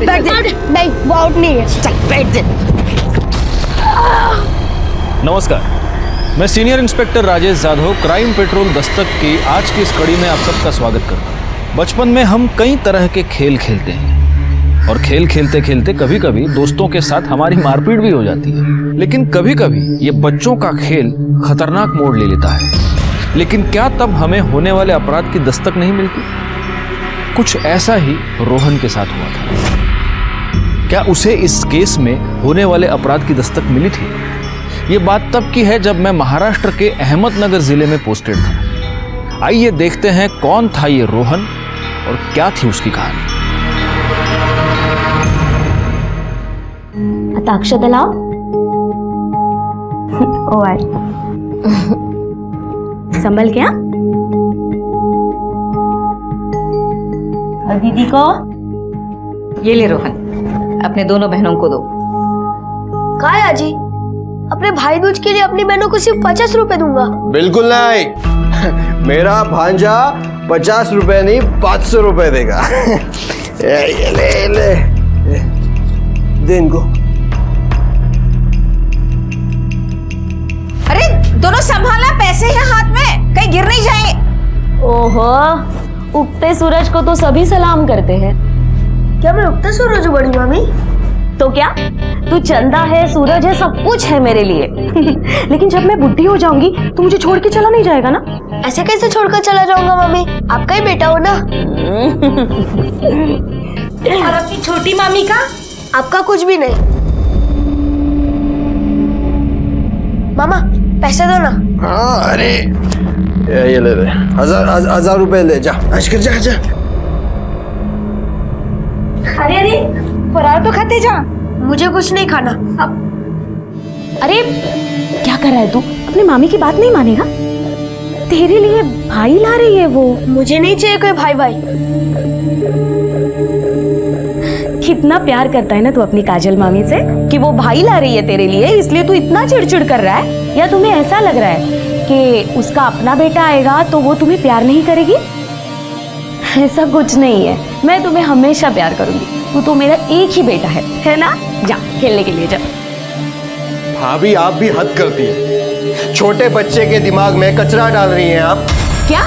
बैठ दे। नहीं वो आउट नहीं है। चल बैठ दे। नमस्कार, मैं senior inspector Rajesh Jadhav crime petrol Dastak की आज की इस कड़ी में आप सबका स्वागत करता हूँ। बचपन में हम कई तरह के खेल खेलते हैं और खेल खेलते खेलते कभी कभी दोस्तों के साथ हमारी मारपीट भी हो जाती है। लेकिन कभी कभी ये बच्चों का खेल खतरनाक मोड़ ले लेता है। लेकिन क्या तब हमें होने वाले अपराध की दस्तक नहीं मिलती? कुछ ऐसा ही रोहन के साथ हुआ था। क्या उसे इस केस में होने वाले अपराध की दस्तक मिली थी? ये बात तब की है जब मैं महाराष्ट्र के अहमदनगर जिले में पोस्टेड था। आइए देखते हैं कौन था ये रोहन और क्या थी उसकी कहानी। आता अक्षता लाव. ओ आय. संभल क्या? और दीदी को ये ले रोहन, अपने दोनों बहनों को दो। क्या है आजी? अपने भाई दूज के लिए अपनी बहनों को सिर्फ 50 रुपए दूंगा। बिल्कुल नहीं। मेरा भांजा 50 रुपए नहीं 500 रुपए देगा। ये ले दे इनको। अरे दोनों संभालना, पैसे हैं हाथ में, कहीं गिर नहीं जाए। ओहो, उगते सूरज को तो सभी सलाम करते हैं। क्या मैं उगता सूरज हूँ बड़ी मामी? तो क्या, तू चंदा है, सूरज है, सब कुछ है मेरे लिए। लेकिन जब मैं बुढ़ी हो जाऊंगी तो मुझे छोड़ के चला नहीं जाएगा ना? ऐसे कैसे छोड़कर चला जाऊंगा मामी? आपका ही बेटा हो ना। और अपनी छोटी मामी का? आपका कुछ भी नहीं। मामा पैसे दो ना। हाँ अरे ये ले 1000 रुपए ले जा। आज कर जा। अरे फरार तो खाते जा। मुझे कुछ नहीं खाना। अरे क्या कर रहा है तू? अपनी मामी की बात नहीं मानेगा? तेरे लिए भाई ला रही है वो। मुझे नहीं चाहिए कोई भाई भाई। कितना प्यार करता है ना तू अपनी काजल मामी से कि वो भाई ला रही है तेरे लिए, इसलिए तू इतना चिड़चिड़ कर रहा है? या तुम्हें ऐसा लग रहा है कि उसका अपना बेटा आएगा तो वो तुम्हें प्यार नहीं करेगी? ऐसा कुछ नहीं है, मैं तुम्हें हमेशा प्यार करूंगी। तू तो मेरा एक ही बेटा है ना? जा खेलने के लिए जा। भाभी आप भी हद करती है। छोटे बच्चे के दिमाग में कचरा डाल रही हैं आप। क्या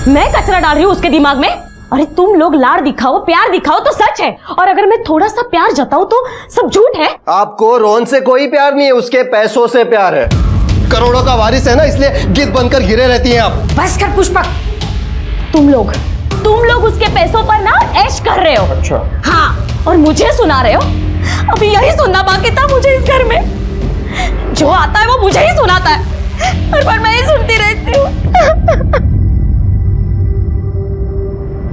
मैं कचरा डाल रही हूँ उसके दिमाग में? अरे तुम लोग लाड़ दिखाओ, प्यार दिखाओ तो सच है, और अगर मैं थोड़ा सा प्यार जताऊं तो सब झूठ है। आपको रोहन से कोई प्यार नहीं है, उसके पैसों से प्यार है। करोड़ों का वारिस है ना, इसलिए गिद्ध बनकर घिरे रहती हैं आप। बस कर पुष्पक। तुम लोग उसके पैसों पर ना ऐश कर रहे हो। अच्छा हाँ, और मुझे सुना रहे हो? अभी यही सुनना बाकी था मुझे इस घर में। जो आता है वो मुझे ही सुनाता है, हर बार मैं ही सुनती रहती हूँ।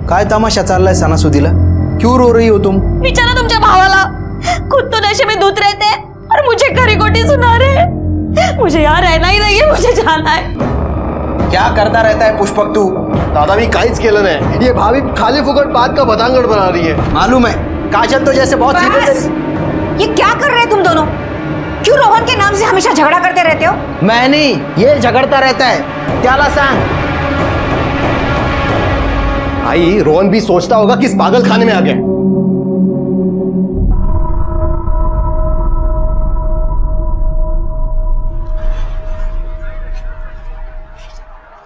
काय तमाशा चाललाय सणासुदीला? क्यों रो रही हो तुम? बेचारा तुमच्या भावाला खुद तो नशे में धुत रहते हैं और मुझे खरी खोटी सुना रहे हैं। मुझे यहाँ रहना ही नहीं है, मुझे जाना है। क्या करता रहता है पुष्पक तू? दादा भी काइच केलं नाही। ये भाभी खाली फुकट बात का बदांगड़ बना रही है। मालूम है, काजल तो जैसे बहुत बस! ये क्या कर रहे हैं तुम दोनों? क्यों रोहन के नाम से हमेशा झगड़ा करते रहते हो? मैं नहीं, ये झगड़ता रहता है। त्याला सांग। भाई रोहन भी सोचता होगा किस पागल खाने में आ गया।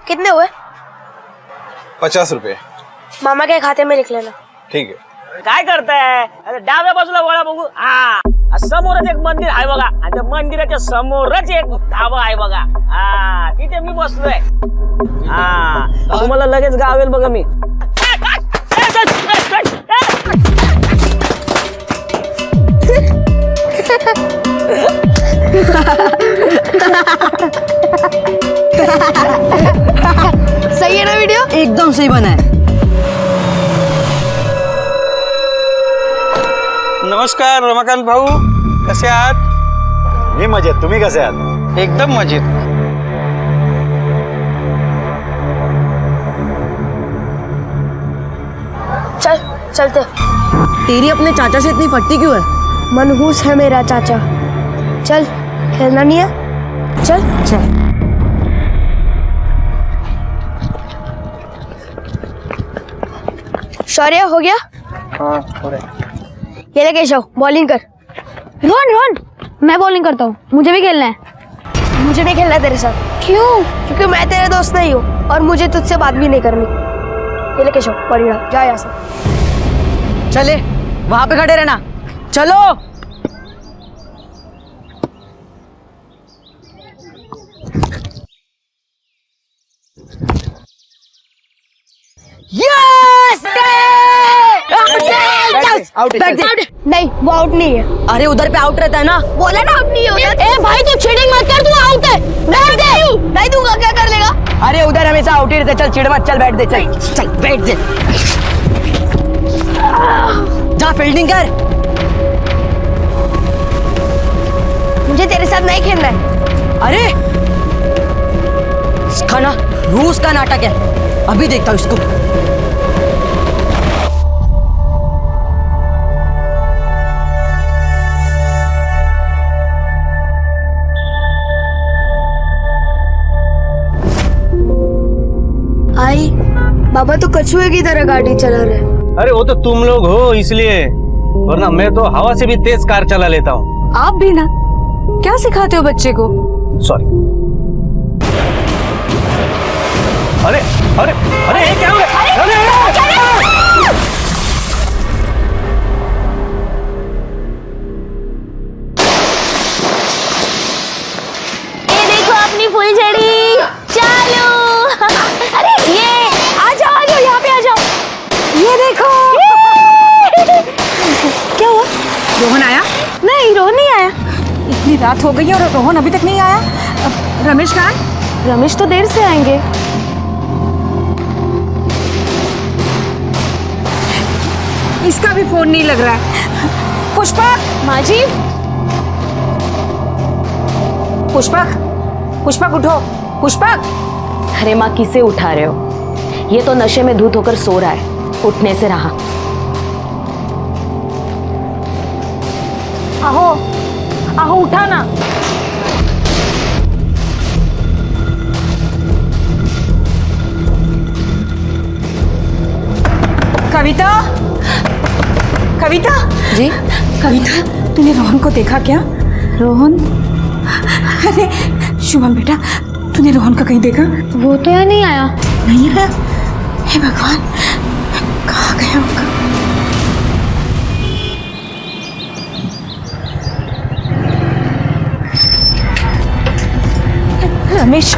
कितने हुए? 50 रुपये। मामा के खाते में लिख लेना। ठीक है। काय करताय? अरे डाव्या बाजूला वळा बघू. हा, समोरच एक मंदिर आहे बघा, आणि त्या मंदिराच्या समोरच एक धाबा आहे बघा. हा, तिथे मी बसलोय. हा, तुम्हाला लगेच गावेल बघा मी. सही है ना वीडियो? एकदम सही बना है। नमस्कार रमाकांत भाऊ, कसे आहात? मी मजेत, तुम्ही कसे आहात? एकदम मजेत. चलते। तेरी अपने चाचा से इतनी फटती क्यों है? मनहूस है मेरा चाचा। चल, खेलना नहीं है? चल। शौर्य हो गया? हाँ हो रहा है। ये ले केशव, बॉलिंग कर। रोहन रोहन, मैं बॉलिंग करता हूँ, मुझे भी खेलना है। मुझे नहीं खेलना तेरे साथ। क्यों? क्योंकि मैं तेरे दोस्त नहीं हूँ और मुझे तुझसे बात भी नहीं करनी। ये ले केशव, बॉलिंग डाल, जा यहाँ से। चले, वहां पे खड़े रहना। चलो। यस! आउट नहीं, वो आउट नहीं है। अरे उधर पे आउट रहता है ना। बोला ना आउट नहीं है उधर। ए भाई तू चीटिंग मत कर, तू आउट है। बैठ दे। नहीं दूंगा, क्या कर लेगा? अरे उधर हमेशा आउट ही रहता है। चल चिढ़ मत, चल बैठ दे। चल चल बैठ दे। जा फील्डिंग कर। मुझे तेरे साथ नहीं खेलना है। अरे इसका ना रूस का नाटक है, अभी देखता हूँ इसको। आई बाबा तो कछुए की तरह गाड़ी चला रहे। अरे वो तो तुम लोग हो इसलिए, वरना मैं तो हवा से भी तेज कार चला लेता हूँ। आप भी ना, क्या सिखाते हो बच्चे को? सॉरी। अरे अरे अरे ये क्या हो गया? अरे ये देखो अपनी फुलझड़ी चालू। अरे ये आ जाओ यहाँ पे आ जाओ। ये देखो। क्या हुआ? रोहन आया? नहीं, रोहन नहीं आया। इतनी रात हो गई है और रोहन अभी तक नहीं आया। रमेश कहाँ है? रमेश तो देर से आएंगे। इसका भी फोन नहीं लग रहा है। पुष्पक, माँ जी, पुष्पक, पुष्पक उठो। पुष्पक, अरे माँ किसे उठा रहे हो? ये तो नशे में धुत होकर सो रहा है, उठने से रहा। आहो आहो, उठा ना। कविता, कविता जी? कविता, तूने रोहन को देखा क्या? रोहन? अरे शुभम बेटा, तूने रोहन को कहीं देखा? वो तो यहाँ नहीं आया। नहीं है। हे भगवान, कहाँ गया होगा? रमेश,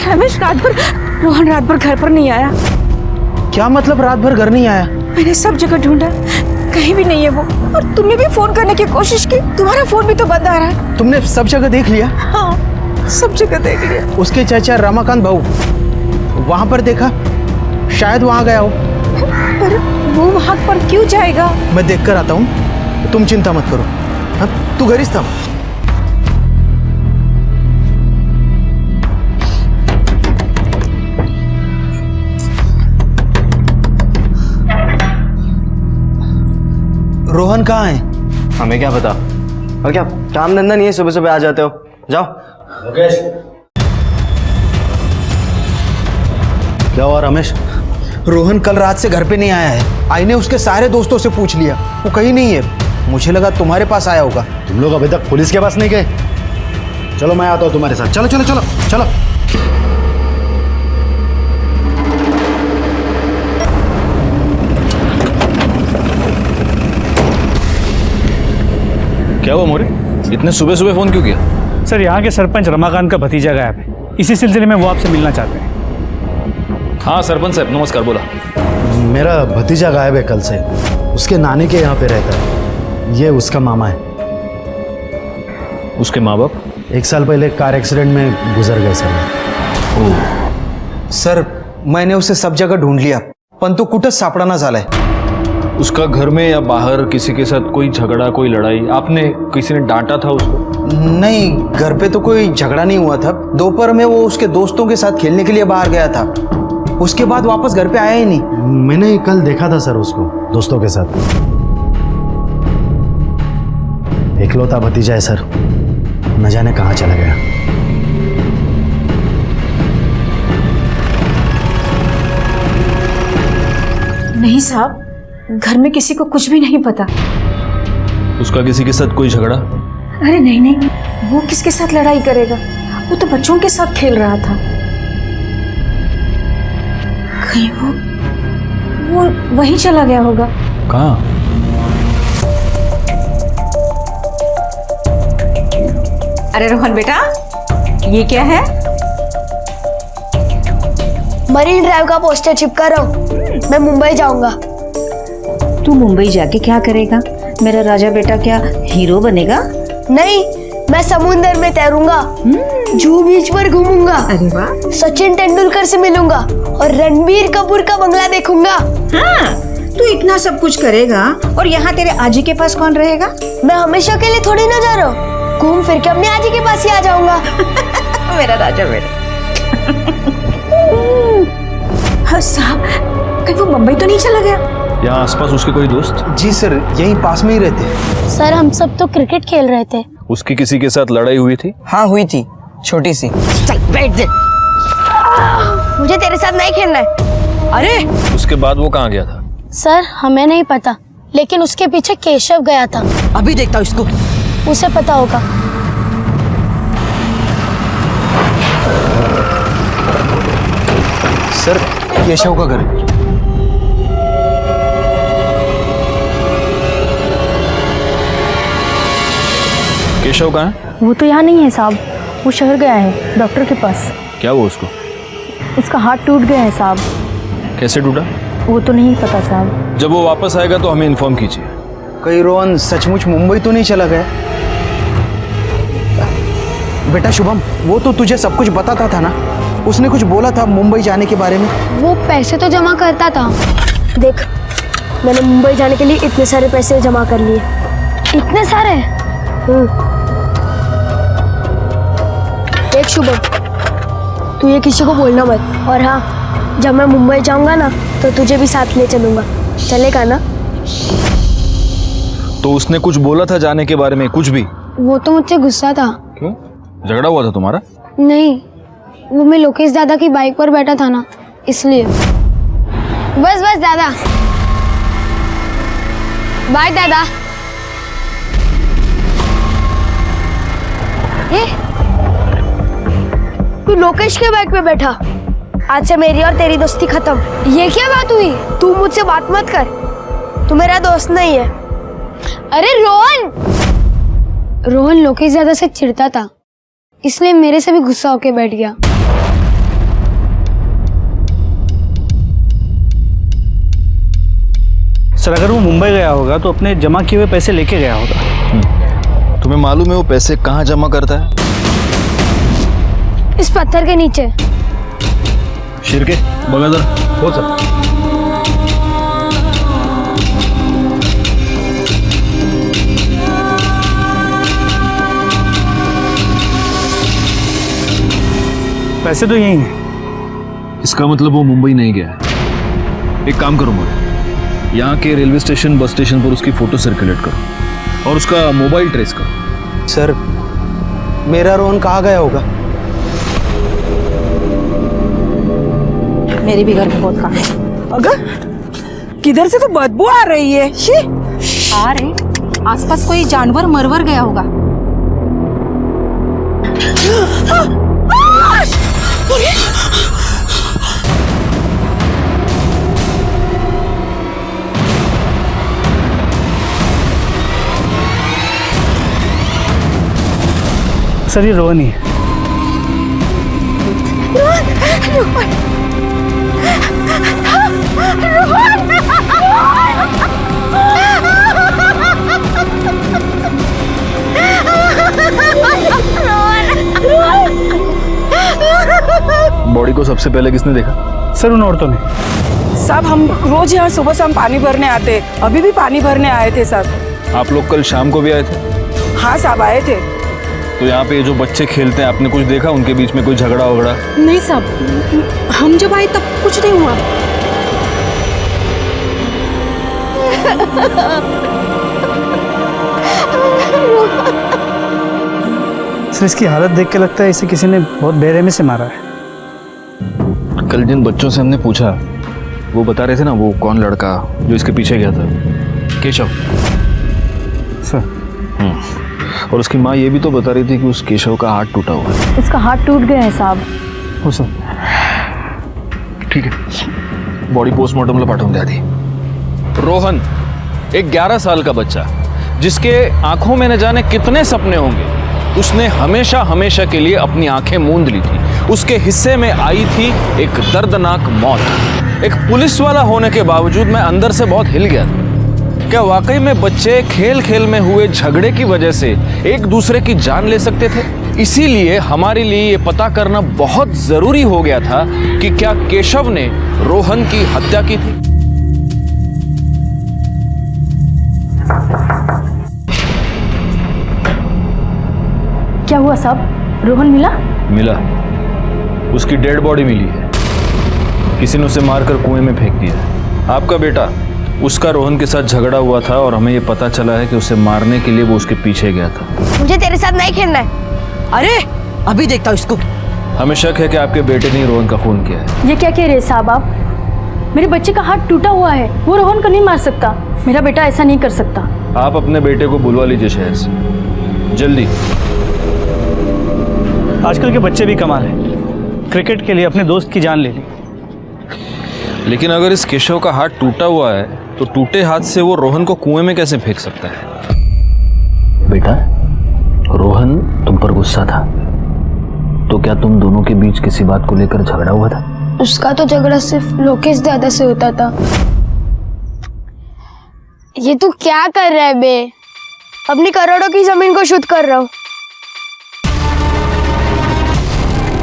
रमेश रात भर, रोहन रात भर घर पर नहीं आया। क्या मतलब रात भर घर नहीं आया? मैंने सब जगह ढूंढा, कहीं भी नहीं है वो। और तुमने भी फोन करने की कोशिश की, तुम्हारा फोन भी तो बंद आ रहा है। तुमने सब जगह देख लिया? हाँ, सब जगह देख लिया। उसके चाचा रमाकांत भाऊ वहां पर देखा, शायद वहां गया हो। पर वो वहां पर क्यों जाएगा? मैं देख कर आता हूँ, तुम चिंता मत करो। हाँ, तू घर ही था। रोहन कहाँ है? हमें क्या पता। और क्या काम धंधा नहीं है, सुबह सुबह आ जाते हो। जाओ। मुकेश, क्या हुआ रमेश? रोहन कल रात से घर पे नहीं आया है। आई ने उसके सारे दोस्तों से पूछ लिया, वो कहीं नहीं है। मुझे लगा तुम्हारे पास आया होगा। तुम लोग अभी तक पुलिस के पास नहीं गए? चलो मैं आता हूँ तुम्हारे साथ। चलो चलो चलो चलो। क्या हुआ मोरे, इतने सुबह सुबह फोन क्यों किया? सर, यहाँ के सरपंच रमाकांत का भतीजा गायब है, इसी सिलसिले में वो आपसे मिलना चाहते हैं। हाँ सरपंच साहब, नमस्कार, बोला। मेरा भतीजा गायब है कल से, उसके नानी के यहाँ पे रहता है। ये उसका मामा है। उसके माँ बाप? 1 साल पहले कार एक्सीडेंट में गुजर गए सर। सर, मैंने उसे सब जगह ढूंढ लिया, पण तो कुठंच सापडाना झालाय। उसका घर में या बाहर किसी के साथ कोई झगड़ा, कोई लड़ाई? आपने किसी ने डांटा था उसको? नहीं, घर पे तो कोई झगड़ा नहीं हुआ था। दोपहर में वो उसके दोस्तों के साथ खेलने के लिए बाहर गया था, उसके बाद वापस घर पे आया ही नहीं। मैंने कल देखा था सर उसको दोस्तों के साथ। इकलौता भतीजा है सर, न जाने कहाँ चला गया। नहीं साहब, घर में किसी को कुछ भी नहीं पता। उसका किसी के साथ कोई झगड़ा? अरे नहीं नहीं, वो किसके साथ लड़ाई करेगा, वो तो बच्चों के साथ खेल रहा था। कहीं वो वहीं चला गया होगा। कहाँ? अरे रोहन बेटा, ये क्या है? मरीन ड्राइव का पोस्टर चिपका रहा हूँ। मैं मुंबई जाऊंगा। तू मुंबई जाके क्या करेगा? मेरा राजा बेटा क्या हीरो बनेगा? नहीं, मैं समुंदर में तैरूंगा, जूहू बीच पर घूमूंगा, अरे वाह, सचिन तेंदुलकर से मिलूंगा और रणबीर कपूर का बंगला देखूंगा। हाँ, तू इतना सब कुछ करेगा और यहाँ तेरे आजी के पास कौन रहेगा? मैं हमेशा के लिए थोड़ी ना जा रहा हूँ, घूम फिर के अपने आजी के पास ही आ जाऊंगा। मेरा राजा बेटा। हाँ साहब, कहीं वो मुंबई तो नहीं चला गया? यहाँ आसपास उसके कोई दोस्त? जी सर, यहीं पास में ही रहते हैं। सर हम सब तो क्रिकेट खेल रहे थे। उसकी किसी के साथ लड़ाई हुई थी? हाँ हुई थी, छोटी सी। चल बैठ दे। मुझे तेरे साथ नहीं खेलना है। अरे उसके बाद वो कहाँ गया था? सर हमें नहीं पता, लेकिन उसके पीछे केशव गया था। अभी देखता हूँ इसको। उसे पता होगा। सर, केशव का घर है। केशव कहाँ है? वो तो यहाँ नहीं है साहब, वो शहर गया है डॉक्टर के पास। क्या हुआ उसको? उसका हाथ टूट गया है साहब। कैसे टूटा? वो तो नहीं पता साहब। जब वो वापस आएगा तो हमें इन्फॉर्म कीजिए। कहीं रोहन सचमुच मुंबई तो नहीं चला गया? बेटा शुभम, वो तो तुझे सब कुछ बताता था ना, उसने कुछ बोला था मुंबई जाने के बारे में। वो पैसे तो जमा करता था। देख, मैंने मुंबई जाने के लिए इतने सारे पैसे जमा कर लिए। इतने सारे? देख शुभम, तू ये किसी को बोलना मत। और हाँ, जब मैं मुंबई जाऊंगा ना तो तुझे भी साथ ले चलूंगा। चलेगा ना? तो उसने कुछ बोला था जाने के बारे में? कुछ भी? वो तो मुझसे गुस्सा था। क्यों? झगड़ा हुआ था तुम्हारा? नहीं, वो मैं लोकेश दादा की बाइक पर बैठा था ना, इसलिए। बस बस दादा, बाय दादा। तू लोकेश के बाइक पे बैठा। आज से मेरी और तेरी दोस्ती खत्म। ये क्या बात हुई? तू मुझसे बात मत कर, तू मेरा दोस्त नहीं है। अरे रोहन लोकेश ज्यादा से चिढ़ता था, इसलिए मेरे से भी गुस्सा होके बैठ गया। सर अगर वो मुंबई गया होगा तो अपने जमा किए हुए पैसे लेके गया होगा। तुम्हें मालूम है वो पैसे कहाँ जमा करता है? इस पत्थर के नीचे। शिरके बगदर हो सकता। पैसे तो यही हैं। इसका मतलब वो मुंबई नहीं गया है। एक काम करो मोरे, यहाँ के रेलवे स्टेशन बस स्टेशन पर उसकी फोटो सर्कुलेट करो और उसका मोबाइल ट्रेस करो। सर, मेरा रोहन कहाँ गया होगा? मेरी भी घर में बहुत काम है। अगर किधर से तो बदबू आ रही है। शी। आ रहे, आसपास कोई जानवर मरवर गया होगा। सर ये रोहन ही है। बॉडी को सबसे पहले किसने देखा? सर उन औरतों ने। साहब हम रोज यहाँ सुबह शाम पानी भरने आते, अभी भी पानी भरने आए थे साहब। आप लोग कल शाम को भी आए थे? हाँ साहब आए थे। तो यहाँ पे जो बच्चे खेलते हैं, आपने कुछ देखा उनके बीच में कोई झगड़ा वगड़ा? नहीं साहब, हम जब आए तब कुछ नहीं हुआ। सर इसकी हालत देख के लगता है इसे किसी ने बहुत बेरहमी से मारा है। कल जिन बच्चों से हमने पूछा, वो बता रहे थे ना वो कौन लड़का जो इसके पीछे गया था, केशव। सर। और उसकी माँ ये भी तो बता रही थी कि उस केशव का हाथ टूटा हुआ है। उसका हाथ टूट गया है साहब। हो सर। ठीक है, बॉडी पोस्टमार्टमला पाठवून द्या आधी. रोहन, एक 11 साल का बच्चा जिसके आंखों में न जाने कितने सपने होंगे, उसने हमेशा हमेशा के लिए अपनी आंखें मूंद ली थी. उसके हिस्से में आई थी एक दर्दनाक मौत. एक पुलिस वाला होने के बावजूद मैं अंदर से बहुत हिल गया था. क्या वाकई में बच्चे खेल खेल में हुए झगड़े की वजह से एक दूसरे की जान ले सकते थे? इसीलिए हमारे लिए ये पता करना बहुत जरूरी हो गया था कि क्या केशव ने रोहन की हत्या की थी. क्या हुआ साहब? रोहन मिला? उसकी डेड बॉडी मिली है. किसी ने उसे मारकर कुएं में फेंक दिया है. आपका बेटा, उसका रोहन के साथ झगड़ा हुआ था और हमें ये पता चला है कि उसे मारने के लिए वो उसके पीछे गया था. मुझे तेरे साथ नहीं खेलना है. अरे अभी देखता हूँ इसको. हमें शक है कि आपके बेटे ने रोहन का खून किया है. ये क्या कह रहे हैं साहब आप? मेरे बच्चे का हाथ टूटा हुआ है, वो रोहन को नहीं मार सकता. मेरा बेटा ऐसा नहीं कर सकता. आप अपने बेटे को बुलवा लीजिए शहर से जल्दी. आजकल के बच्चे भी कमाल है, क्रिकेट के लिए अपने दोस्त की जान ले ली. लेकिन अगर इस केशव का हाथ टूटा हुआ है तो टूटे हाथ से वो रोहन को कुएं में कैसे फेंक सकता है? बेटा, रोहन तुम पर गुस्सा था, तो क्या तुम दोनों के बीच किसी बात को लेकर झगड़ा हुआ था? उसका तो झगड़ा सिर्फ लोकेश दादा से होता था. ये तू क्या कर रहा है बे? अपनी करोड़ों की जमीन को शुद्ध कर रहा हूँ.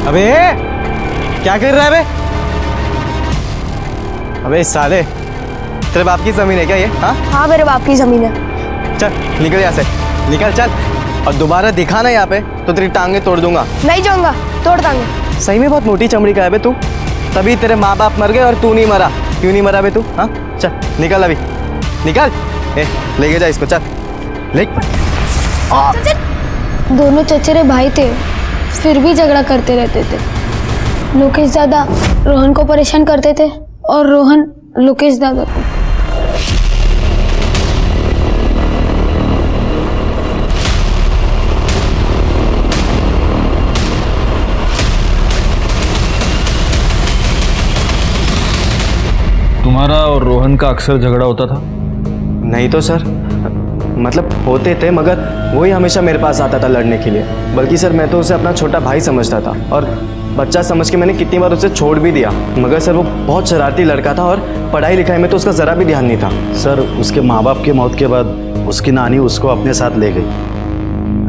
अबे क्या कर रहा है बे? अबे साले, तेरे बाप की जमीन है क्या ये? हाँ मेरे बाप की जमीन है. चल निकल यहाँ से, निकल चल. और दोबारा दिखा ना यहाँ पे तो तेरी टांगे तोड़ दूंगा. नहीं जाऊंगा, तोड़ देंगे. सही में बहुत मोटी चमड़ी का है बे तू. तभी तेरे माँ बाप मर गए और तू नहीं मरा. क्यों नहीं मरा बे तू? हाँ चल निकल अभी, निकल. लेके जा इसको, चल ले. दोनों चचेरे भाई थे, फिर भी झगड़ा करते रहते थे. लोकेश दादा रोहन को परेशान करते थे और रोहन लोकेश दादा को. तुम्हारा और रोहन का अक्सर झगड़ा होता था? नहीं तो सर, मतलब होते थे, मगर वही हमेशा मेरे पास आता था लड़ने के लिए. बल्कि सर मैं तो उसे अपना छोटा भाई समझता था और बच्चा समझ के मैंने कितनी बार उसे छोड़ भी दिया. मगर सर वो बहुत शरारती लड़का था और पढ़ाई लिखाई में तो उसका ज़रा भी ध्यान नहीं था. सर, उसके माँ बाप की मौत के बाद उसकी नानी उसको अपने साथ ले गई.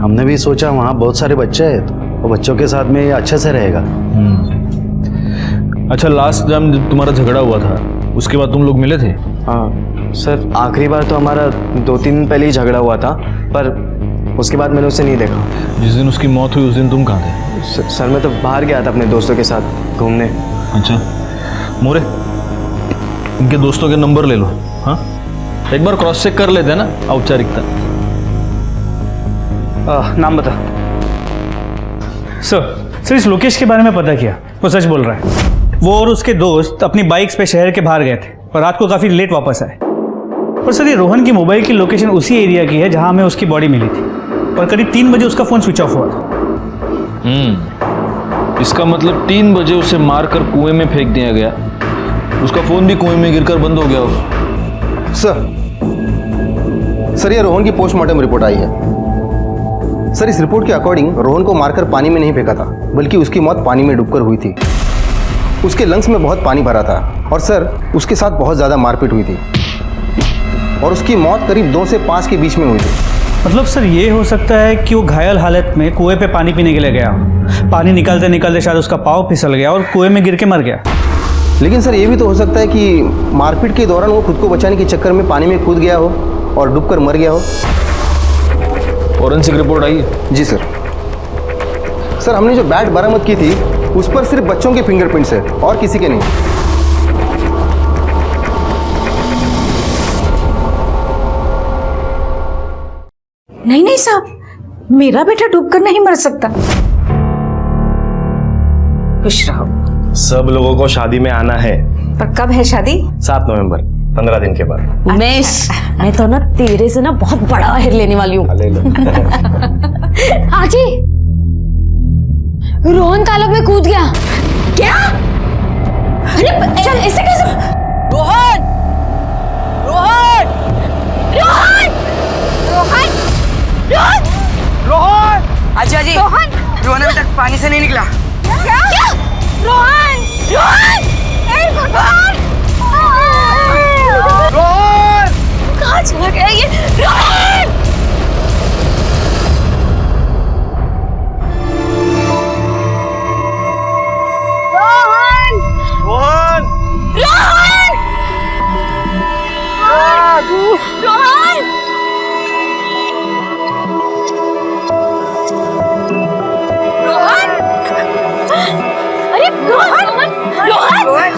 हमने भी सोचा वहाँ बहुत सारे बच्चे हैं तो वो बच्चों के साथ में ये अच्छे से रहेगा. अच्छा, लास्ट टाइम जब तुम्हारा झगड़ा हुआ था उसके बाद तुम लोग मिले थे? हाँ सर, आखिरी बार तो हमारा 2-3 दिन पहले ही झगड़ा हुआ था, पर उसके बाद मैंने उसे नहीं देखा. जिस दिन उसकी मौत हुई उस दिन तुम कहाँ थे? सर मैं तो बाहर गया था अपने दोस्तों के साथ घूमने. अच्छा मोरे, इनके दोस्तों के नंबर ले लो. हाँ, एक बार क्रॉस चेक कर लेते हैं ना, औपचारिकता. नाम बता. सर इस लोकेश के बारे में पता किया, वो सच बोल रहा है. वो और उसके दोस्त अपनी बाइक्स पे शहर के बाहर गए थे और रात को काफ़ी लेट वापस आए. और सर ये रोहन की मोबाइल की लोकेशन उसी एरिया की है जहां हमें उसकी बॉडी मिली थी और करीब 3 बजे उसका फ़ोन स्विच ऑफ हुआ था. इसका मतलब 3 बजे उसे मारकर कुएं में फेंक दिया गया. उसका फ़ोन भी कुएं में गिरकर बंद हो गया होगा. सर ये रोहन की पोस्टमार्टम रिपोर्ट आई है. सर इस रिपोर्ट के अकॉर्डिंग रोहन को मारकर पानी में नहीं फेंका था, बल्कि उसकी मौत पानी में डूबकर हुई थी. उसके लंग्स में बहुत पानी भरा था और सर उसके साथ बहुत ज़्यादा मारपीट हुई थी और उसकी मौत करीब 2 से 5 के बीच में हुई थी. मतलब सर ये हो सकता है कि वो घायल हालत में कुएं पे पानी पीने के लिए गया. पानी निकालते निकालते शायद उसका पाँव फिसल गया और कुएं में गिर के मर गया. लेकिन सर ये भी तो हो सकता है कि मारपीट के दौरान वो खुद को बचाने के चक्कर में पानी में कूद गया हो और डूबकर मर गया हो. फॉरेंसिक रिपोर्ट आई है? जी सर. सर हमने जो बैट बरामद की थी उस पर सिर्फ बच्चों के फिंगरप्रिंट्स है और किसी के नहीं. नहीं साहब, मेरा बेटा डूबकर नहीं मर सकता. खुश रहो. सब लोगों को शादी में आना है. पर कब है शादी? 7 नवंबर. 15 दिन के बाद। उमेश, मैं तो ना तेरे से ना बहुत बड़ा हेर लेने वाली हूँ। ले लो। आजी, रोहन तालाब में कूद गया। क्या? अरे चल, ऐसे कैसे? रोहन! रोहन! रोहन! रोहन! रोहन! रोहन! आजी रोहन! रोहन अभी तक पानी से नहीं निकला। क्या? रोहन! रोहन! ए भगवान! रोहन! कहाँ चला गया ये? रोहन! रोहन! रोहन! रोहन! रोहन! अरे रोहन! रोहन!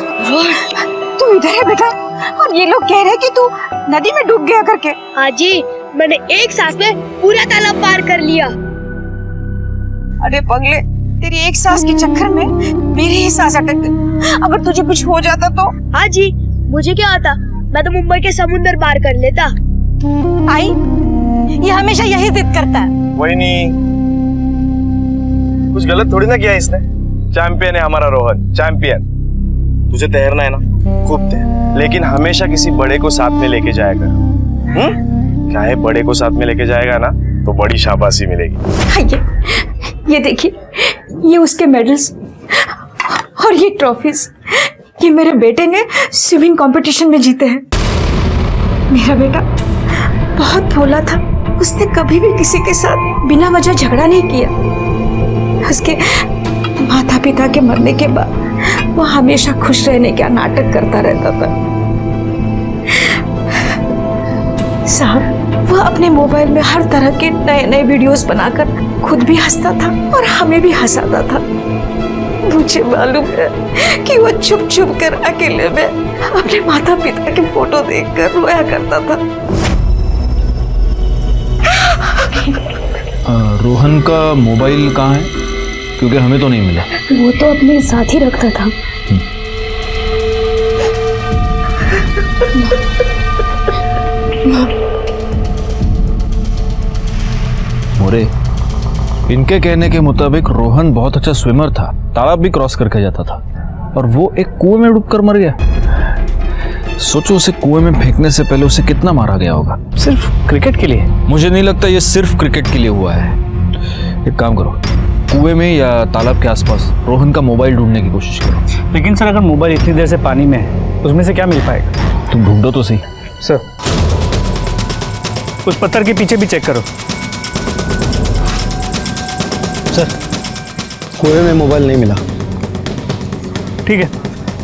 तू इधर है बेटा, और ये लोग कह रहे हैं कि तू नदी में डूब गया करके। आजी, मैंने एक सांस में पूरा तालाब पार कर लिया। अरे पगले, तेरी एक सांस के चक्कर में मेरी ही सांस अटक गई। अगर तुझे कुछ हो जाता तो? आजी, मुझे क्या आता, मैं तो मुंबई के समुंदर पार कर लेता। आई, ये हमेशा यही जिद करता है। वही नहीं, कुछ गलत थोड़ी ना किया इसने। चैंपियन है हमारा रोहन, चैंपियन। तुझे तैरना है ना, खूब तैर, लेकिन हमेशा किसी बड़े को साथ में लेके जाया कर। क्या है, बड़े को साथ में लेके जाएगा ना तो बड़ी शाबाशी मिलेगी। ये देखिए, ये उसके मेडल्स और ये ट्रॉफीज, ये मेरे बेटे ने स्विमिंग कंपटीशन में जीते हैं। मेरा बेटा बहुत भोला था, उसने कभी भी किसी के साथ बिना वजह झगड़ा नहीं किया। उसके माता पिता के मरने के बाद वो हमेशा खुश रहने का नाटक करता रहता था। साहब, वह अपने मोबाइल में हर तरह के नए नए वीडियोस बनाकर खुद भी हंसता था और हमें भी हंसाता था। मुझे मालूम है कि वो चुप चुप कर अकेले में अपने माता पिता के फोटो देखकर रोया करता था। रोहन का मोबाइल कहाँ है? क्योंकि हमें तो नहीं मिला। वो तो अपने साथ ही रखता था। मोरे, इनके कहने के मुताबिक रोहन बहुत अच्छा स्विमर था, तालाब भी क्रॉस करके जाता था, और वो एक कुएं में डूबकर मर गया। सोचो, उसे कुएं में फेंकने से पहले उसे कितना मारा गया होगा। सिर्फ क्रिकेट के लिए? मुझे नहीं लगता ये सिर्फ क्रिकेट के लिए हुआ है। एक काम करो, कुएं में या तालाब के आसपास रोहन का मोबाइल ढूंढने की कोशिश करो। लेकिन सर, अगर मोबाइल इतनी देर से पानी में है, उसमें से क्या मिल पाएगा? तुम ढूंढो तो सही। सर, उस पत्थर के पीछे भी चेक करो। सर, कुएं में मोबाइल नहीं मिला। ठीक है,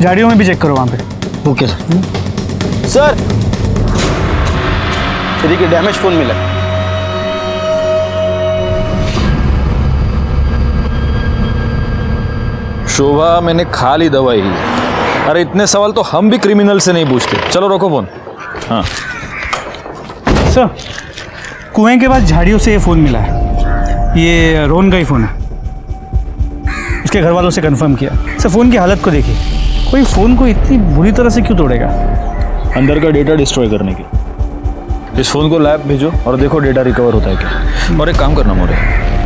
झाड़ियों में भी चेक करो वहाँ पे। Okay sir. सर, देखिए डैमेज फोन मिला। शोभा, मैंने खा ली दवाई। अरे इतने सवाल तो हम भी क्रिमिनल से नहीं पूछते। चलो रखो फोन। हाँ सर, कुएं के बाद झाड़ियों से ये फ़ोन मिला है। ये रोहन का ही फ़ोन है। उसके घर वालों से कंफर्म किया। सर, फ़ोन की हालत को देखिए, कोई फ़ोन को इतनी बुरी तरह से क्यों तोड़ेगा? अंदर का डेटा डिस्ट्रॉय करने की। इस फ़ोन को लैब भेजो और देखो डेटा रिकवर होता है क्या। और एक काम करना मोरे,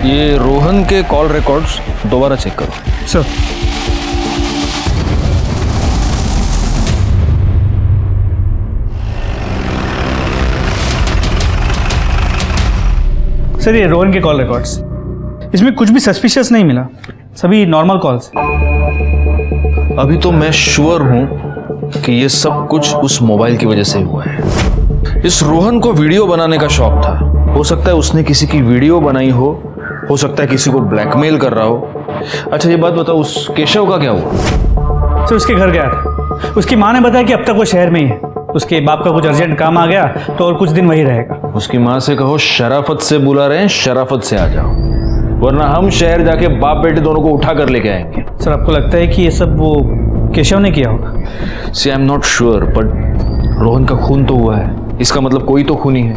ये रोहन के कॉल रिकॉर्ड्स दोबारा चेक करो। सर, सर, ये रोहन के कॉल रिकॉर्ड्स, इसमें कुछ भी सस्पिशियस नहीं मिला, सभी नॉर्मल कॉल्स। अभी तो मैं श्योर हूं कि ये सब कुछ उस मोबाइल की वजह से हुआ है। इस रोहन को वीडियो बनाने का शौक था। हो सकता है उसने किसी की वीडियो बनाई हो सकता है किसी को ब्लैकमेल कर रहा हो। अच्छा ये बात बताओ, उस केशव का क्या हुआ? सर, उसके घर गया था। उसकी माँ ने बताया कि अब तक वो शहर में ही है। उसके बाप का कुछ अर्जेंट काम आ गया तो और कुछ दिन वही रहेगा। उसकी माँ से कहो शराफत से बुला रहे हैं, शराफत से आ जाओ, वरना हम शहर जाके बाप बेटे दोनों को उठा कर लेके आएंगे। सर, आपको लगता है कि ये सब वो केशव ने किया होगा? See I am not sure, but Rohan का खून तो हुआ है, इसका मतलब कोई तो खूनी है।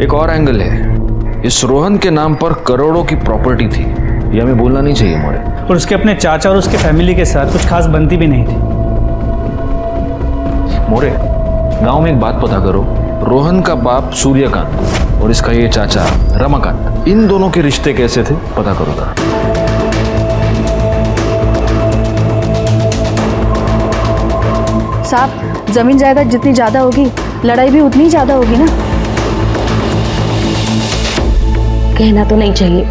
एक और एंगल है, इस रोहन के नाम पर करोड़ों की प्रॉपर्टी थी, ये हमें बोलना नहीं चाहिए मोरे। और उसके अपने चाचा और उसके फैमिली के साथ कुछ खास बनती भी नहीं थी। मोरे, गांव में एक बात पता करो, रोहन का बाप सूर्यकांत और इसका ये चाचा रमाकांत, इन दोनों के रिश्ते कैसे थे पता करो जरा। साहब, जमीन जायदाद जितनी ज्यादा होगी लड़ाई भी उतनी ज्यादा होगी ना। कहना तो नहीं चाहिए,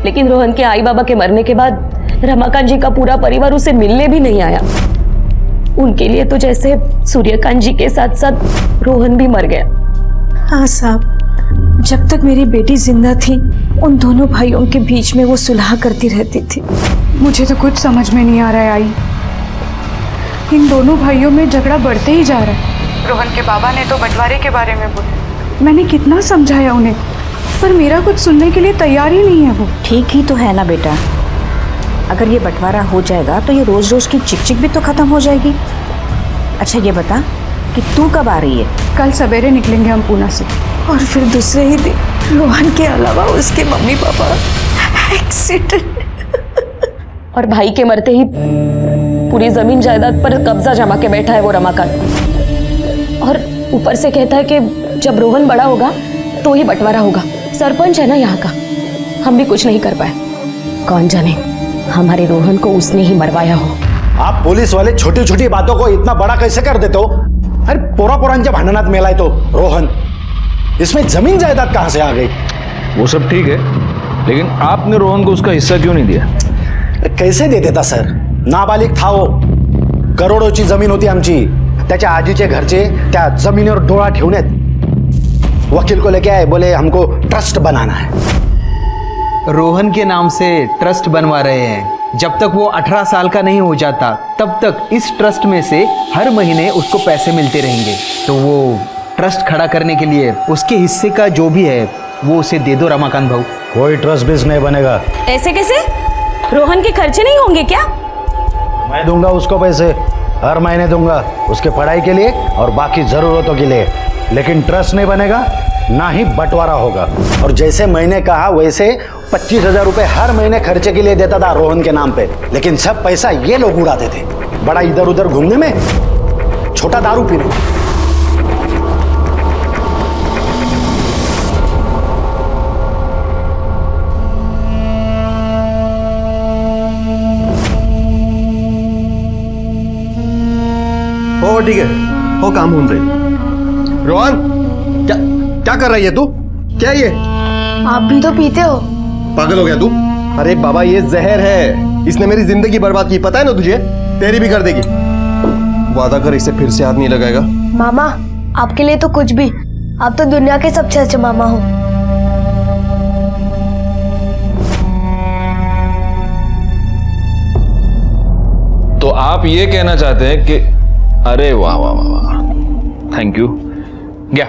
लेकिन रोहन के आई बाबा के मरने के बाद रमाकांत जी का पूरा परिवार उसे मिलने भी नहीं आया। उनके लिए तो जैसे सूर्यकांत जी के साथ साथ रोहन भी मर गया। हाँ साहब, जब तक मेरी बेटी जिंदा थी उन दोनों भाइयों के बीच में वो सुलह करती रहती थी। मुझे तो कुछ समझ में नहीं आ रहा है आई। इन दोनों भाइयों में झगड़ा बढ़ते ही जा रहा है। रोहन के बाबा ने तो बंटवारे के बारे में बोला, मैंने कितना समझाया उन्हें, पर मेरा कुछ सुनने के लिए तैयार ही नहीं है वो। ठीक ही तो है ना बेटा, अगर ये बंटवारा हो जाएगा तो ये रोज रोज की चिकचिक भी तो खत्म हो जाएगी। अच्छा ये बता कि तू कब आ रही है? कल सवेरे निकलेंगे हम पूना से। और फिर दूसरे ही दिन रोहन के अलावा उसके मम्मी पापा एक्सीडेंट। और भाई के मरते ही पूरी जमीन जायदाद पर कब्जा जमा के बैठा है वो रमाकांत। और ऊपर से कहता है कि जब रोहन बड़ा होगा तो ही बंटवारा होगा। सरपंच है ना यहाँ का, हम भी कुछ नहीं कर पाए। कौन जाने हमारे रोहन को उसने ही मरवाया हो। आप पुलिस वाले छोटी छोटी बातों को इतना बड़ा कैसे कर देते हो? अरे पोरांच्या भांडणात मेलाय तो रोहन, इसमें जमीन जायदाद कहां से आ गई? वो सब ठीक है, लेकिन आपने रोहन को उसका हिस्सा क्यों नहीं दिया? कैसे दे देता सर? नाबालिग था वो, करोडोची जमीन होती आमची, त्याच्या आजीचे घरचे त्या जमिनीवर डोळा ठेवून वकील को लेके आए, बोले हमको ट्रस्ट बनाना है। रोहन के नाम से ट्रस्ट बनवा रहे हैं। जब तक वो 18 साल का नहीं हो जाता तब तक इस ट्रस्ट में से हर महीने उसको पैसे मिलते रहेंगे। तो वो ट्रस्ट खड़ा करने के लिए उसके हिस्से का जो भी है वो उसे दे दो रमाकांत भाऊ। कोई ट्रस्ट बेस नहीं बनेगा। ऐसे कैसे? रोहन के खर्चे नहीं होंगे क्या? मैं दूंगा उसको पैसे, हर महीने दूंगा उसके पढ़ाई के लिए और बाकी जरूरतों के लिए, लेकिन ट्रस्ट नहीं बनेगा, ना ही बंटवारा होगा। और जैसे मैंने कहा वैसे 25,000 रुपए हर महीने खर्चे के लिए देता था रोहन के नाम पे, लेकिन सब पैसा ये लोग उड़ाते थे, बड़ा इधर उधर घूमने में, छोटा दारू पीने में। हो ठीक है, हो काम होऊन जाईल। रोहन क्या कर रही है तू? क्या ये? आप भी तो पीते हो। पागल हो गया तू? अरे बाबा ये जहर है, इसने मेरी जिंदगी बर्बाद की, पता है ना तुझे? तेरी भी कर देगी। वादा कर इसे फिर से हाथ नहीं लगाएगा। मामा आपके लिए तो कुछ भी, आप तो दुनिया के सबसे अच्छे मामा हो। तो आप ये कहना चाहते हैं कि अरे वाह वाह वाह वाह, थैंक यू। क्या?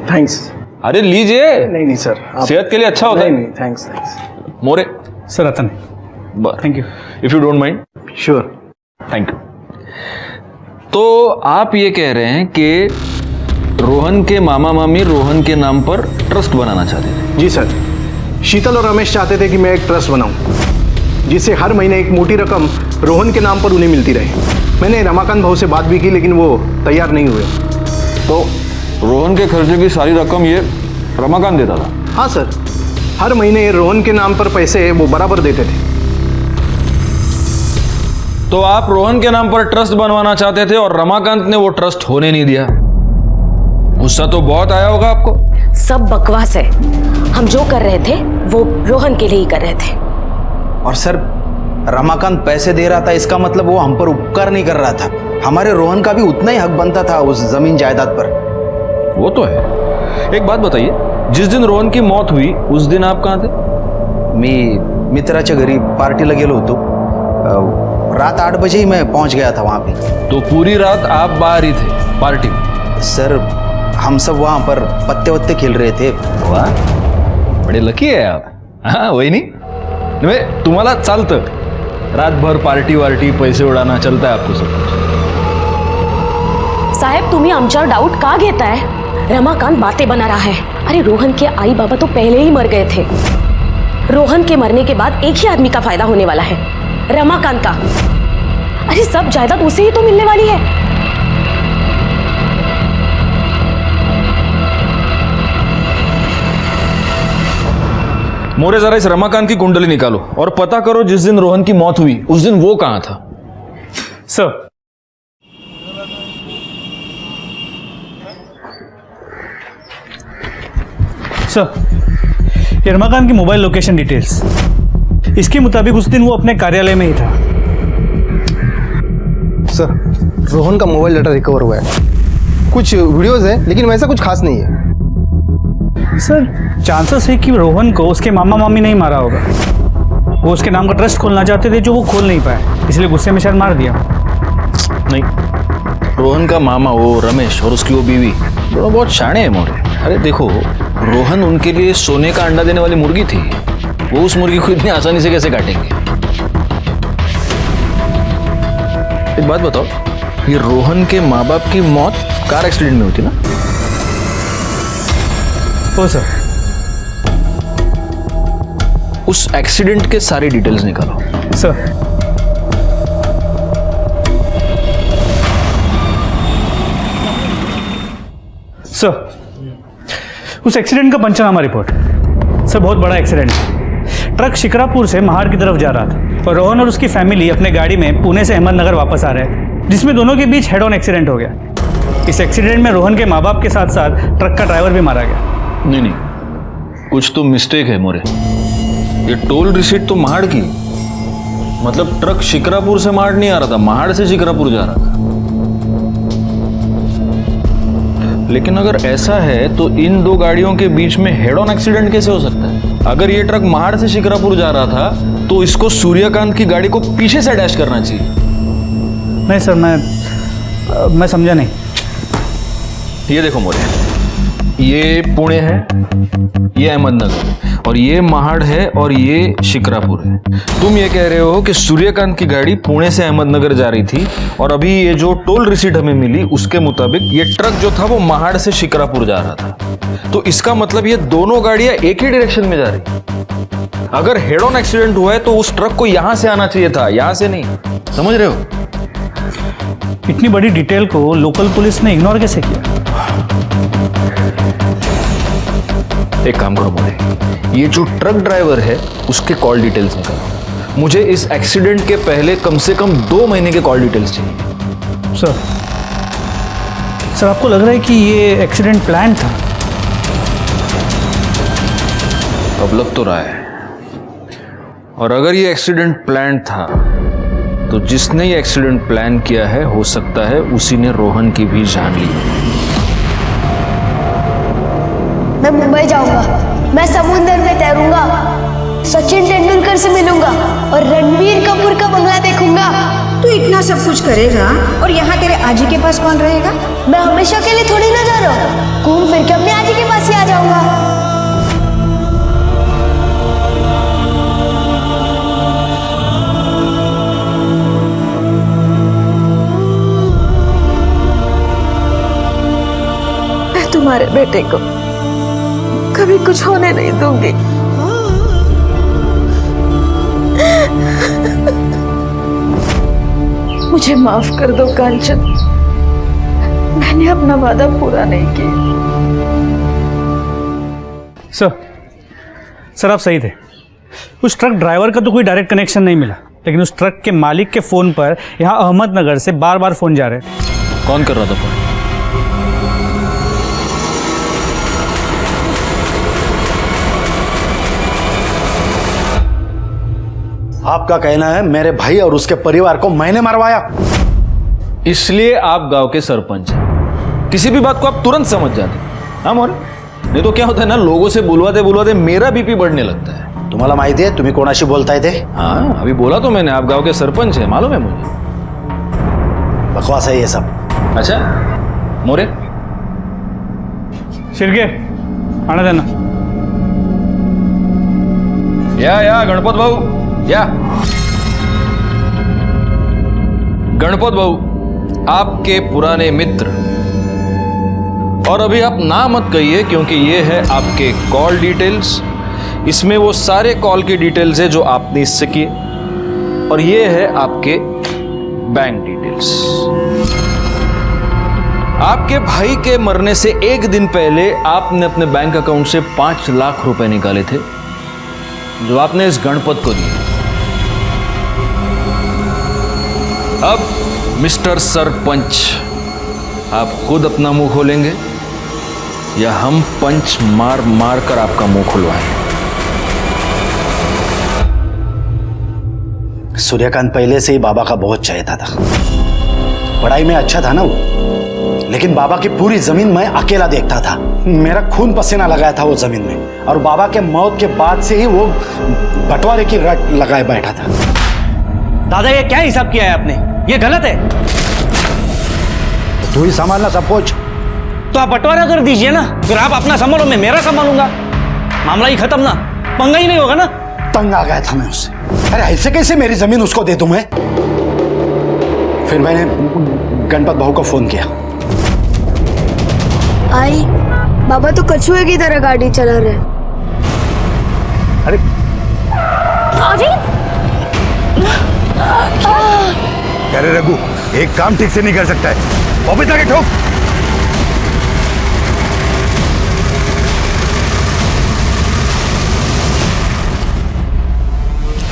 थैंक्स। अरे लीजिए। नहीं सर, सेहत के लिए अच्छा होता है। नहीं thanks. More sir Ratan, thank you. If you don't mind. Sure, thank you. तो आप ये कह रहे हैं कि रोहन के मामा मामी रोहन के नाम पर ट्रस्ट बनाना चाहते थे? जी सर, शीतल और रमेश चाहते थे कि मैं एक ट्रस्ट बनाऊं जिससे हर महीने एक मोटी रकम रोहन के नाम पर उन्हें मिलती रहे। मैंने रमाकांत भाऊ से बात भी की, लेकिन वो तैयार नहीं हुए। तो रोहन के खर्चे की सारी रकम ये रमाकांत देता था? हाँ सर, हर महीने रोहन के नाम पर पैसे वो बराबर देते थे। तो आप रोहन के नाम पर ट्रस्ट बनवाना चाहते थे और रमाकांत ने वो ट्रस्ट होने नहीं दिया। गुस्सा तो बहुत आया होगा आपको। सब बकवास है, हम जो कर रहे थे वो रोहन के लिए ही कर रहे थे। और सर रमाकांत पैसे दे रहा था, इसका मतलब वो हम पर उपकार नहीं कर रहा था। हमारे रोहन का भी उतना ही हक बनता था उस जमीन जायदाद पर। वो तो है। एक बात बताइए, जिस दिन रोहन की मौत हुई उस दिन आप कहाँ थे? मी मित्राच्या घरी पार्टीला गेलो होतो। रात 8 बजे ही मैं पहुंच गया था वहाँ पे। तो पूरी रात आप बाहर ही थे पार्टी में? सर हम सब वहाँ पर पत्ते वत्ते खेल रहे थे। वाह, बड़े लकी है आप। हाँ वही नहीं, तुम्हाला चालतं रातभर पार्टी वार्टी पैसे उडाना, चलता है आपको सब? साहेब तुम्ही आमच्यावर डाऊट का घेताय? रमाकांत बातें बना रहा है। अरे रोहन के आई बाबा तो पहले ही मर गए थे। रोहन के मरने के बाद एक ही आदमी का फायदा होने वाला है, रमाकांत का। अरे सब जायदाद उसे ही तो मिलने वाली है। मोरे जरा इस रमाकांत की कुंडली निकालो और पता करो जिस दिन रोहन की मौत हुई उस दिन वो कहां था। सर ये रमाकांत की मोबाइल लोकेशन डिटेल्स, इसके मुताबिक उस दिन वो अपने कार्यालय में ही था। सर, रोहन का मोबाइल डाटा रिकवर हुआ है। कुछ वीडियोस हैं लेकिन वैसा कुछ खास नहीं है। सर चांसेस है कि रोहन को उसके मामा मामी नहीं मारा होगा। वो उसके नाम का ट्रस्ट खोलना चाहते थे जो वो खोल नहीं पाए, इसलिए गुस्से में शायद मार दिया। नहीं, रोहन का मामा वो रमेश और उसकी वो बीवी दोनों बहुत शाणे हैं मोरे। अरे देखो, रोहन उनके लिए सोने का अंडा देने वाली मुर्गी थी, वो उस मुर्गी को इतनी आसानी से कैसे काटेंगे? एक बात बताओ, ये रोहन के माँ बाप की मौत कार एक्सीडेंट में हुई थी ना? हो सर। उस एक्सीडेंट के सारी डिटेल्स निकालो। सर उस एक्सीडेंट का पंचनामा रिपोर्ट। सर बहुत बड़ा एक्सीडेंट है। ट्रक शिकरापुर से महाड़ की तरफ जा रहा था और रोहन और उसकी फैमिली अपने गाड़ी में पुणे से अहमदनगर वापस आ रहे थे, जिसमें दोनों के बीच हेड ऑन एक्सीडेंट हो गया। इस एक्सीडेंट में रोहन के माँ बाप के साथ साथ ट्रक का ड्राइवर भी मारा गया। नहीं, कुछ तो मिस्टेक है मोरे। ये टोल रिसीट तो महाड़ की, मतलब ट्रक शिकरापुर से महाड़ नहीं आ रहा था, महाड़ से शिकरापुर जा रहा था। लेकिन अगर ऐसा है तो इन दो गाड़ियों के बीच में हेड ऑन एक्सीडेंट कैसे हो सकता है? अगर ये ट्रक महाड़ से शिकरापुर जा रहा था तो इसको सूर्यकांत की गाड़ी को पीछे से डैश करना चाहिए। नहीं सर, मैं समझा नहीं। ये देखो मोरे, ये पुणे है, ये अहमदनगर, और ये महाड़ है और ये शिकरापुर है। तुम ये कह रहे हो कि सूर्यकांत की गाड़ी पुणे से अहमदनगर जा रही थी और अभी ये जो टोल रिसीट हमें मिली उसके मुताबिक ये ट्रक जो था वो महाड़ से शिकरापुर जा रहा था। तो इसका मतलब ये दोनों गाड़ियां एक ही डायरेक्शन में जा रही। अगर हेड ऑन एक्सीडेंट हुआ है तो उस ट्रक को यहां से आना चाहिए था, यहां से नहीं। समझ रहे हो? इतनी बड़ी डिटेल को लोकल पुलिस ने इग्नोर कैसे किया? एक काम करो मोरे, ये जो ट्रक ड्राइवर है उसके कॉल डिटेल्स निकालो। मुझे इस एक्सीडेंट के पहले कम से कम 2 महीने के कॉल डिटेल्स चाहिए। सर आपको लग रहा है कि ये एक्सीडेंट प्लान था? अब लग तो रहा है। और अगर ये एक्सीडेंट प्लान था तो जिसने ये एक्सीडेंट प्लान किया है हो सकता है उसी ने रोहन की भी जान ली। मैं मुंबई जाऊंगा, मैं समुद्र में तैरूंगा, सचिन तेंदुलकर से मिलूंगा और रणबीर कपूर का बंगला देखूंगा। तू इतना सब कुछ करेगा और यहाँ तेरे आजी के पास कौन रहेगा? मैं हमेशा के लिए थोड़ी ना जा रहा हूँ, घूम फिर के अपने आजी के पास ही आ जाऊंगा। मैं तुम्हारे बेटे को कभी कुछ होने नहीं दूंगी। मुझे माफ कर दो कांचन, मैंने अपना वादा पूरा नहीं किया। सर आप सही थे। उस ट्रक ड्राइवर का तो कोई डायरेक्ट कनेक्शन नहीं मिला, लेकिन उस ट्रक के मालिक के फोन पर यहाँ अहमदनगर से बार बार फोन जा रहे थे। कौन कर रहा था फोन? आपका कहना है मेरे भाई और उसके परिवार को मैंने मरवाया? इसलिए आप गांव के सरपंच हैं। किसी भी बात को आप तुरंत समझ जाते। हाँ मोरे, नहीं तो क्या होता है ना, लोगों से बुलवाते मेरा बीपी बढ़ने लगता है। तुम्हाला माहिती आहे तुम्ही कोणाशी बोलताय ते? हाँ अभी बोला तो मैंने, आप गांव के सरपंच हैं, मालूम है मुझे। बकवास है ये सब। अच्छा मोरे, शिर्के आने देना। या गणपत भाऊ या। गणपत भाऊ आपके पुराने मित्र, और अभी आप ना मत कहिए क्योंकि ये है आपके कॉल डिटेल्स। इसमें वो सारे कॉल के डिटेल्स है जो आपने इससे किए, और ये है आपके बैंक डिटेल्स। आपके भाई के मरने से 1 दिन पहले आपने अपने बैंक अकाउंट से 5 लाख रुपए निकाले थे, जो आपने इस गणपत को दिए। अब मिस्टर सरपंच, आप खुद अपना मुंह खोलेंगे या हम पंच मार मार कर आपका मुंह खुलवाएं? सूर्यकांत पहले से ही बाबा का बहुत चाहता था। पढ़ाई में अच्छा था ना वो, लेकिन बाबा की पूरी जमीन मैं अकेला देखता था। मेरा खून पसीना लगाया था वो जमीन में, और बाबा के मौत के बाद से ही वो बंटवारे की रट लगाए बैठा था। दादा ये क्या हिसाब किया है आपने? ये गलत है। तू ही संभालना सब कुछ। तो आप बंटवारा कर दीजिए ना, फिर आप अपना संभालो, मैं मेरा संभालूंगा। मामला ही खत्म ना, पंगा ही नहीं होगा ना। तंग आ गया था मैं उससे। अरे ऐसे कैसे मेरी जमीन उसको दे दूं मैं? फिर मैंने गणपत भाऊ को फोन किया। आई बाबा तो कछुए की तरह गाड़ी चला रहे। अरे अरे रघु, एक काम ठीक से नहीं कर सकता है, वापस आके ठोक।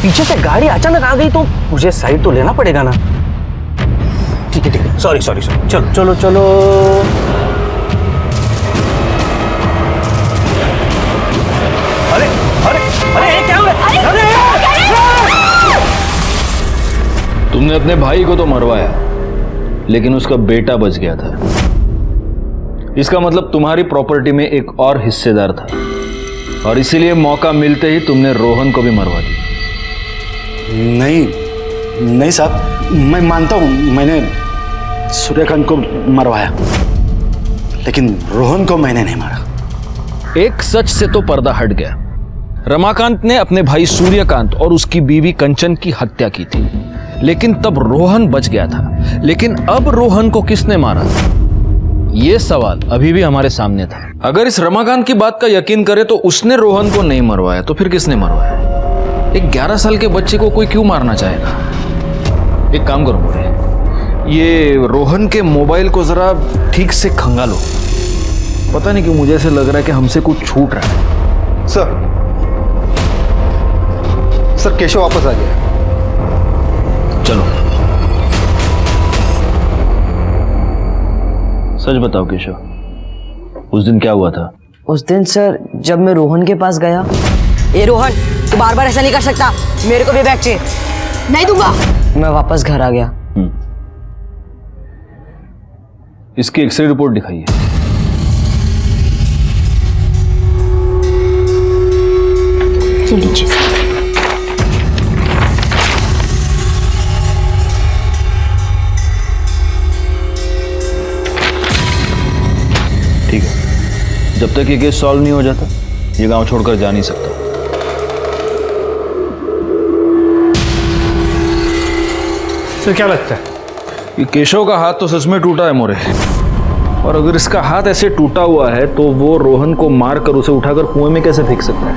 पीछे से गाड़ी अचानक आ गई तो मुझे साइड तो लेना पड़ेगा ना। ठीक है, सॉरी, चलो चलो चलो। अरे अरे अरे क्या हुआ? तुमने अपने भाई को तो मरवाया, लेकिन उसका बेटा बच गया था। इसका मतलब तुम्हारी प्रॉपर्टी में एक और हिस्सेदार था, और इसीलिए मौका मिलते ही तुमने रोहन को भी मरवा दिया। नहीं साहब, मैं मानता हूं मैंने सूर्यकांत को मरवाया, लेकिन रोहन को मैंने नहीं मारा। एक सच से तो पर्दा हट गया। रमाकांत ने अपने भाई सूर्यकांत और उसकी बीवी कंचन की हत्या की थी, लेकिन तब रोहन बच गया था। लेकिन अब रोहन को किसने मारा, यह सवाल अभी भी हमारे सामने था। अगर इस रमाकांत की बात का यकीन करें तो उसने रोहन को नहीं मरवाया, तो फिर किसने मरवाया? एक 11 साल के बच्चे को कोई क्यों मारना चाहेगा? एक काम करो मोरे, ये रोहन के मोबाइल को जरा ठीक से खंगालो। पता नहीं क्यों मुझे ऐसे लग रहा है कि हमसे कुछ छूट रहा है। सर केशव वापस आ गया। चलो सच बताओ केशव, उस दिन क्या हुआ था? उस दिन सर जब मैं रोहन के पास गया। ए रोहन, तू बार बार ऐसा नहीं कर सकता, मेरे को भी बैग चाहिए। नहीं दूंगा। मैं वापस घर आ गया। इसकी एक्सरे रिपोर्ट दिखाइए। ठीक है, जब तक ये केस सॉल्व नहीं हो जाता ये गांव छोड़कर जा नहीं सकता। सर क्या लगता है? ये केशव का हाथ तो सच में टूटा है मोरे, और अगर इसका हाथ ऐसे टूटा हुआ है तो वो रोहन को मारकर उसे उठाकर कुएं में कैसे फेंक सकता है?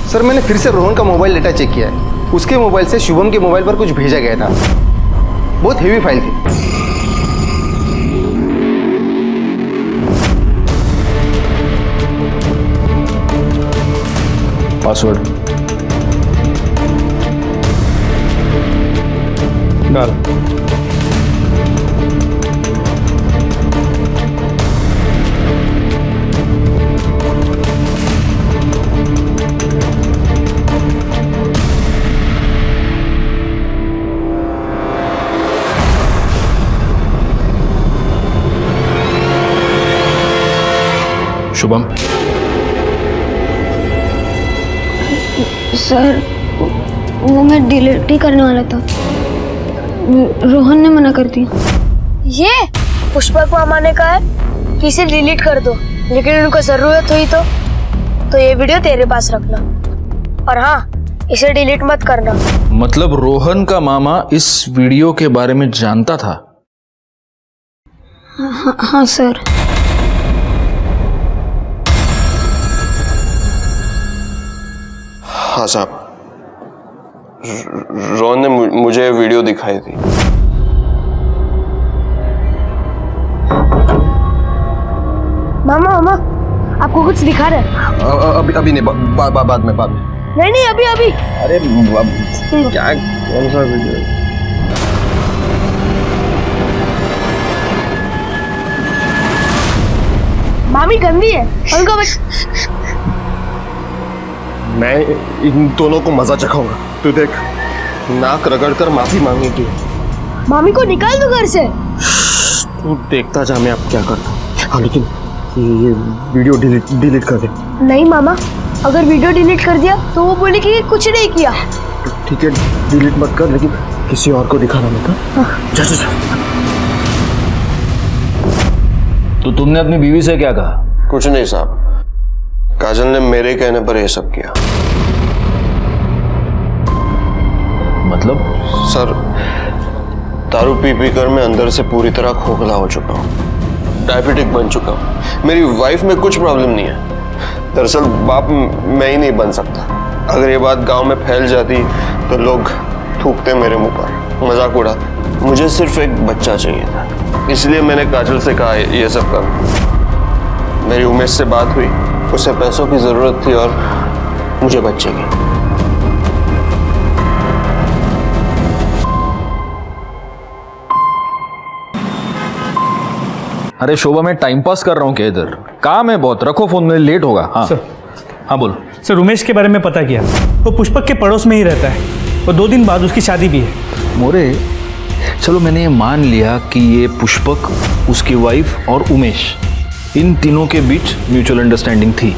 सर मैंने फिर से रोहन का मोबाइल डेटा चेक किया है। उसके मोबाइल से शुभम के मोबाइल पर कुछ भेजा गया था। बहुत हेवी फाइल थी। पासवर्ड डाल। शुभम, सर वो मैं डिलीट ही करने वाला था, रोहन ने मना कर दिया। ये पुष्पक मामा ने कहा है कि इसे डिलीट कर दो, लेकिन उनको जरूरत हुई तो ये वीडियो तेरे पास रखना, और हाँ इसे डिलीट मत करना। मतलब रोहन का मामा इस वीडियो के बारे में जानता था? हाँ सर। हाँ साहब, रोहन ने मुझे वीडियो दिखाई थी। मामा आपको कुछ दिखा रहा है? अभी नहीं, बाद में। नहीं अभी। अरे क्या, कौन सा वीडियो? मामी गंदी है, उनको बस। मैं इन दोनों को मजा चखाऊंगा। तू देख, नाक रगड़ कर माफी मांगेगी। मामी को निकाल दो घर से। तू देखता जा मैं अब क्या करता। हाँ लेकिन ये वीडियो डिलीट कर दे। नहीं मामा, अगर वीडियो डिलीट कर दिया तो वो बोले कि कुछ नहीं किया। ठीक है, डिलीट मत कर, लेकिन किसी और को दिखाना मत। जा। तो तुमने अपनी बीवी से क्या कहा? कुछ नहीं साहब, काजल ने मेरे कहने पर यह सब किया। मतलब? सर, दारू पी कर मैं अंदर से पूरी तरह खोखला हो चुका हूँ, डायबिटिक बन चुका हूँ। मेरी वाइफ में कुछ प्रॉब्लम नहीं है। दरअसल बाप मैं ही नहीं बन सकता। अगर ये बात गांव में फैल जाती तो लोग थूकते मेरे मुंह पर, मजाक उड़ाते। मुझे सिर्फ एक बच्चा चाहिए था, इसलिए मैंने काजल से कहा ये सब कर। मेरी उमेश से बात हुई, उसे पैसों की जरूरत थी और मुझे बच्चे की। अरे शोभा, मैं टाइम पास कर रहा हूँ क्या इधर? काम है बहुत, रखो फोन में, लेट होगा। हाँ सर। हाँ बोलो सर, उमेश के बारे में पता किया, वो पुष्पक के पड़ोस में ही रहता है और 2 दिन बाद उसकी शादी भी है। मोरे, चलो मैंने ये मान लिया कि ये पुष्पक, उसकी वाइफ और उमेश, इन तीनों के बीच म्यूचुअल अंडरस्टैंडिंग थी,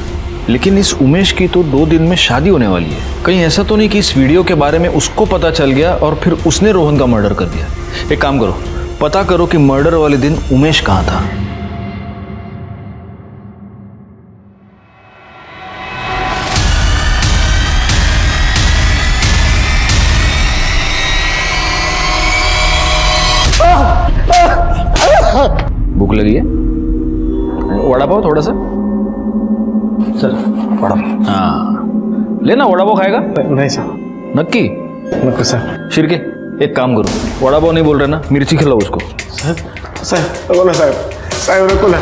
लेकिन इस उमेश की तो 2 दिन में शादी होने वाली है। कहीं ऐसा तो नहीं कि इस वीडियो के बारे में उसको पता चल गया और फिर उसने रोहन का मर्डर कर दिया? एक काम करो, पता करो कि मर्डर वाले दिन उमेश कहाँ था। भूख लगी है? वड़ा पाव थोड़ा सा? सर, वड़ा पाव। हाँ लेना, वड़ा पाव खाएगा? नहीं सर। नक्की? नक्की सर। शिरके, एक काम करो, वड़ा पाव नहीं बोल रहे ना, मिर्ची खिलाओ उसको। साहेब नको ना, साहेब नको ना,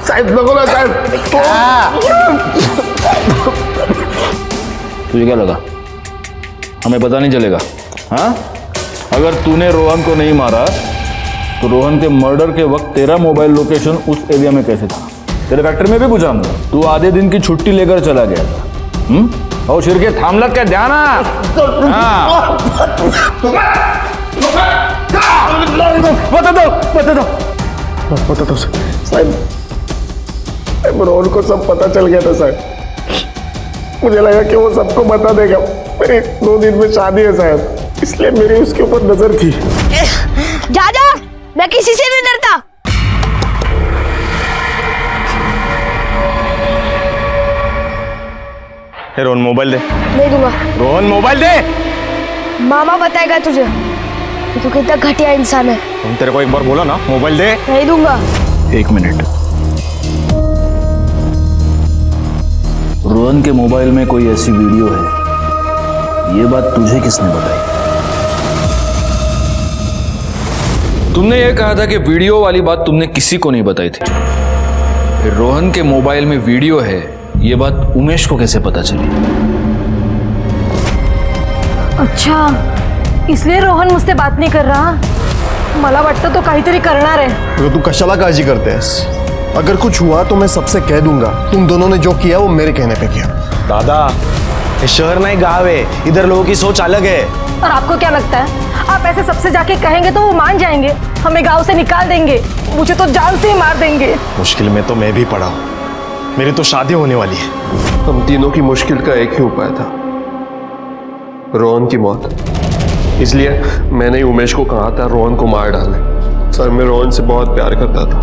साहेब नको ना, साहेब। तुझे क्या लगा हमें पता नहीं चलेगा? हाँ, अगर तूने रोहन को नहीं मारा तो रोहन के मर्डर के वक्त तेरा मोबाइल लोकेशन उस एरिया में कैसे था? तेरे फैक्ट्री में भी पूछाऊंगा। तू आधे दिन की छुट्टी लेकर चला गया था। और शिरके थाम लग के ध्यान। बता दो साहब, रोहन को सब पता चल गया था साहब। मुझे लगा कि वो सबको बता देगा। मेरी 2 दिन में शादी है साहब, इसलिए मेरी उसके ऊपर नजर थी। जा, मैं किसी से नहीं डरता। रोहन मोबाइल दे। नहीं दूंगा। रोहन मोबाइल दे। मामा बताएगा तुझे कि तू कितना घटिया इंसान है। तुम तेरे को एक बार बोला ना, मोबाइल दे। नहीं दूंगा। 1 मिनट, रोहन के मोबाइल में कोई ऐसी वीडियो है, ये बात तुझे किसने बताई? तुमने ये कहा था कि वीडियो वाली बात तुमने किसी को नहीं बताई थी, फिर रोहन के मोबाइल में वीडियो है, ये बात उमेश को कैसे पता चली? अच्छा, इसलिए रोहन मुझसे बात नहीं कर रहा? मला वाटतं तो काहीतरी करणार आहे। अगर तू कशाला काळजी करतेस? अगर कुछ हुआ तो मैं सबसे कह दूंगा तुम दोनों ने जो किया वो मेरे कहने पे किया। दादा, ये शहर नहीं गाँव है, इधर लोगों की सोच अलग है। और आपको क्या लगता है आप ऐसे सबसे जाके कहेंगे तो वो मान जाएंगे, हमें गांव से निकाल देंगे, मुझे तो जान से ही मार देंगे। मुश्किल में तो मैं भी पड़ा हूँ, मेरी तो शादी होने वाली है। हम तीनों की मुश्किल का एक ही उपाय था, रोहन की मौत। इसलिए मैंने ही उमेश को कहा था रोहन को मार डाले। सर, मैं रोहन से बहुत प्यार करता था,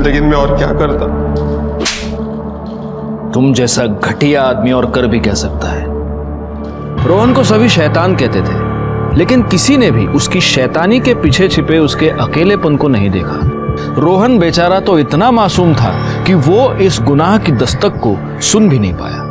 लेकिन मैं और क्या करता। तुम जैसा घटिया आदमी और कर भी कह सकता है। रोहन को सभी शैतान कहते थे, लेकिन किसी ने भी उसकी शैतानी के पीछे छिपे उसके अकेलेपन को नहीं देखा। रोहन बेचारा तो इतना मासूम था कि वो इस गुनाह की दस्तक को सुन भी नहीं पाया।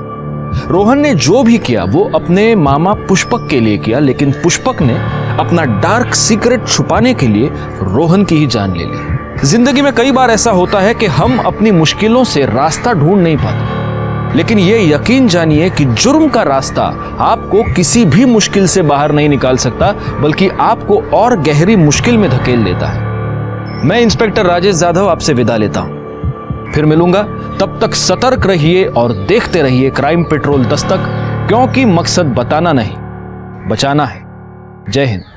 रोहन ने जो भी किया वो अपने मामा पुष्पक के लिए किया, लेकिन पुष्पक ने अपना डार्क सीक्रेट छुपाने के लिए रोहन की ही जान ले ली। जिंदगी में कई बार ऐसा होता है कि हम अपनी मुश्किलों से रास्ता ढूंढ नहीं पाते, लेकिन ये यकीन जानिए कि जुर्म का रास्ता आपको किसी भी मुश्किल से बाहर नहीं निकाल सकता, बल्कि आपको और गहरी मुश्किल में धकेल देता है। मैं इंस्पेक्टर राजेश जाधव आपसे विदा लेता हूं, फिर मिलूंगा। तब तक सतर्क रहिए और देखते रहिए क्राइम पेट्रोल दस्तक, क्योंकि मकसद बताना नहीं, बचाना है। जय हिंद।